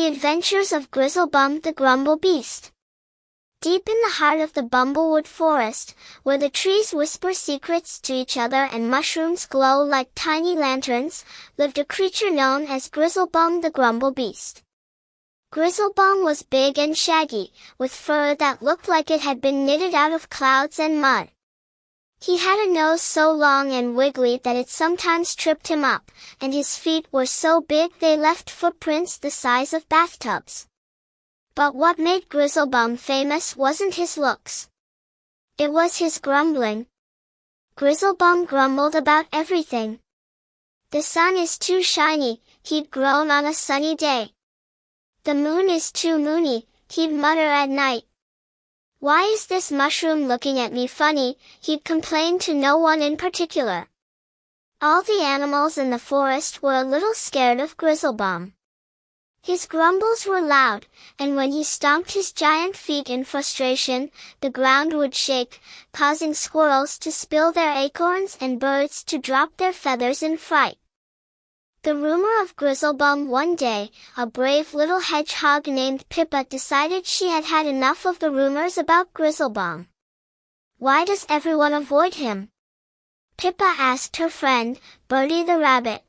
Adventures of Grizzlebum the Grumblebeast. Deep in the heart of the Bumblewood Forest, where the trees whisper secrets to each other and mushrooms glow like tiny lanterns, lived a creature known as Grizzlebum the Grumblebeast. Grizzlebum was big and shaggy, with fur that looked like it had been knitted out of clouds and mud. He had a nose so long and wiggly that it sometimes tripped him up, and his feet were so big they left footprints the size of bathtubs. But what made Grizzlebum famous wasn't his looks. It was his grumbling. Grizzlebum grumbled about everything. The sun is too shiny, he'd groan on a sunny day. The moon is too moony, he'd mutter at night. Why is this mushroom looking at me funny, he'd complain to no one in particular. All the animals in the forest were a little scared of Grizzlebum. His grumbles were loud, and when he stomped his giant feet in frustration, the ground would shake, causing squirrels to spill their acorns and birds to drop their feathers in fright. The rumor of Grizzlebum one day, a brave little hedgehog named Pippa decided she had had enough of the rumors about Grizzlebum. Why does everyone avoid him? Pippa asked her friend, Birdie the rabbit.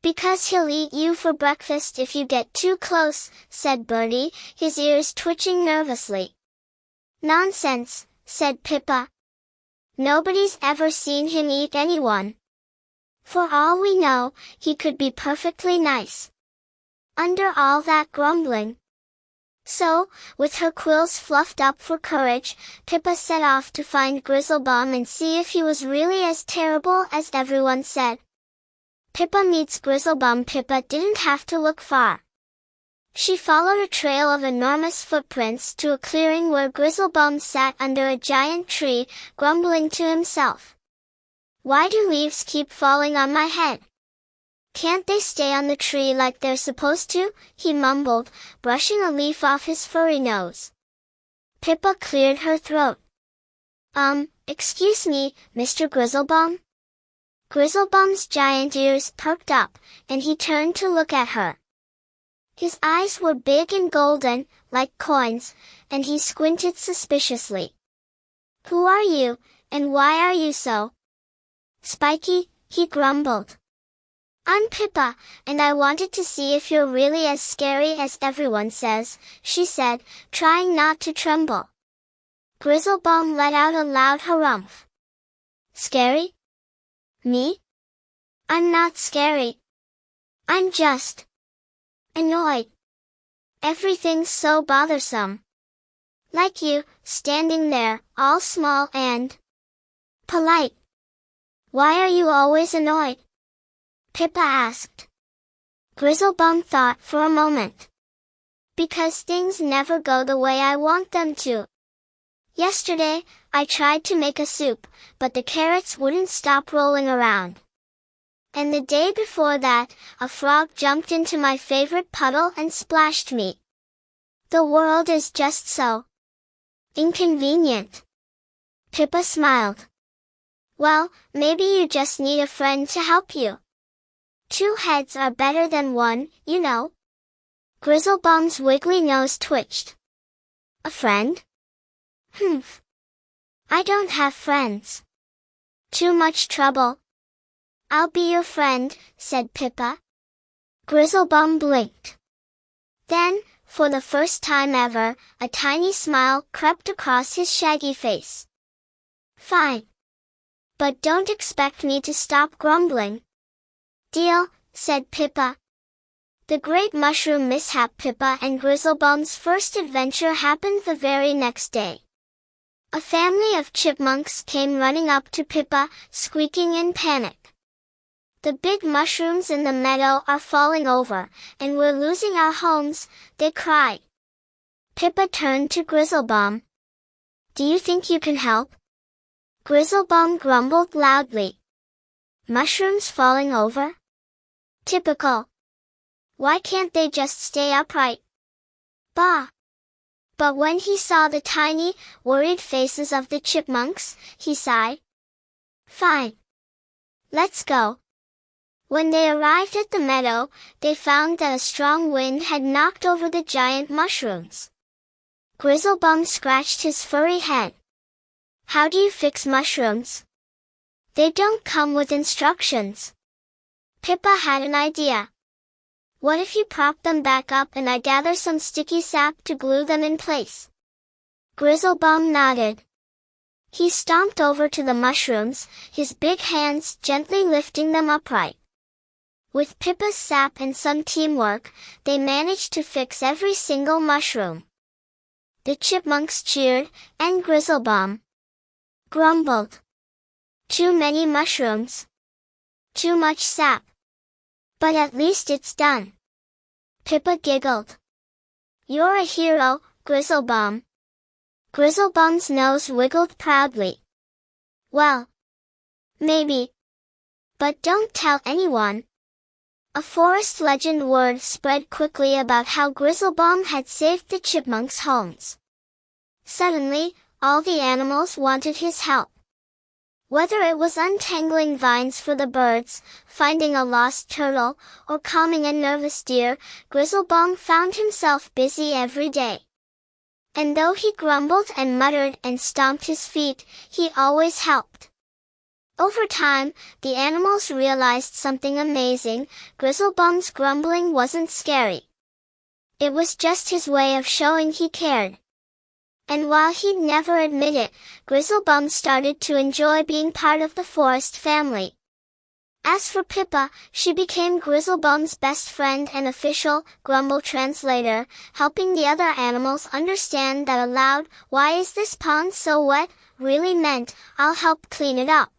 Because he'll eat you for breakfast if you get too close, said Birdie, his ears twitching nervously. Nonsense, said Pippa. Nobody's ever seen him eat anyone. For all we know, he could be perfectly nice. Under all that grumbling. So, with her quills fluffed up for courage, Pippa set off to find Grizzlebum and see if he was really as terrible as everyone said. Pippa meets Grizzlebum. Pippa didn't have to look far. She followed a trail of enormous footprints to a clearing where Grizzlebum sat under a giant tree, grumbling to himself. Why do leaves keep falling on my head? Can't they stay on the tree like they're supposed to? He mumbled, brushing a leaf off his furry nose. Pippa cleared her throat. Excuse me, Mr. Grizzlebum? Grizzlebum's giant ears perked up, and he turned to look at her. His eyes were big and golden, like coins, and he squinted suspiciously. Who are you, and why are you so spiky? He grumbled. I'm Pippa, and I wanted to see if you're really as scary as everyone says, she said, trying not to tremble. Grizzlebum let out a loud harumph. Scary? Me? I'm not scary. I'm just annoyed. Everything's so bothersome. Like you, standing there, all small and polite. Why are you always annoyed? Pippa asked. Grizzlebum thought for a moment. Because things never go the way I want them to. Yesterday, I tried to make a soup, but the carrots wouldn't stop rolling around. And the day before that, a frog jumped into my favorite puddle and splashed me. The world is just so inconvenient. Pippa smiled. Well, maybe you just need a friend to help you. Two heads are better than one, you know. Grizzlebum's wiggly nose twitched. A friend? Humph. I don't have friends. Too much trouble. I'll be your friend, said Pippa. Grizzlebum blinked. Then, for the first time ever, a tiny smile crept across his shaggy face. Fine. But don't expect me to stop grumbling. Deal, said Pippa. The great mushroom mishap. Pippa and Grizzlebum's first adventure happened the very next day. A family of chipmunks came running up to Pippa, squeaking in panic. The big mushrooms in the meadow are falling over, and we're losing our homes, they cried. Pippa turned to Grizzlebum. Do you think you can help? Grizzlebum grumbled loudly. Mushrooms falling over? Typical. Why can't they just stay upright? Bah! But when he saw the tiny, worried faces of the chipmunks, he sighed. Fine. Let's go. When they arrived at the meadow, they found that a strong wind had knocked over the giant mushrooms. Grizzlebum scratched his furry head. How do you fix mushrooms? They don't come with instructions. Pippa had an idea. What if you prop them back up and I gather some sticky sap to glue them in place? Grizzlebum nodded. He stomped over to the mushrooms, his big hands gently lifting them upright. With Pippa's sap and some teamwork, they managed to fix every single mushroom. The chipmunks cheered, and Grizzlebum grumbled. Too many mushrooms. Too much sap. But at least it's done. Pippa giggled. You're a hero, Grizzlebum. Grizzlebum's nose wiggled proudly. Well, maybe. But don't tell anyone. A forest legend word spread quickly about how Grizzlebum had saved the chipmunks' homes. Suddenly, all the animals wanted his help. Whether it was untangling vines for the birds, finding a lost turtle, or calming a nervous deer, Grizzlebum found himself busy every day. And though he grumbled and muttered and stomped his feet, he always helped. Over time, the animals realized something amazing. Grizzlebum's grumbling wasn't scary. It was just his way of showing he cared. And while he'd never admit it, Grizzlebum started to enjoy being part of the forest family. As for Pippa, she became Grizzlebum's best friend and official grumble translator, helping the other animals understand that a loud, "Why is this pond so wet?" really meant, "I'll help clean it up."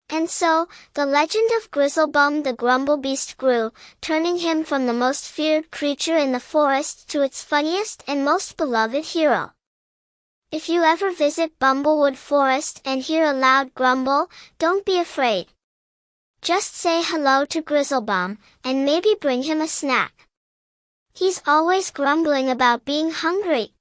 And so, the legend of Grizzlebum the Grumblebeast grew, turning him from the most feared creature in the forest to its funniest and most beloved hero. If you ever visit Bumblewood Forest and hear a loud grumble, don't be afraid. Just say hello to Grizzlebum, and maybe bring him a snack. He's always grumbling about being hungry.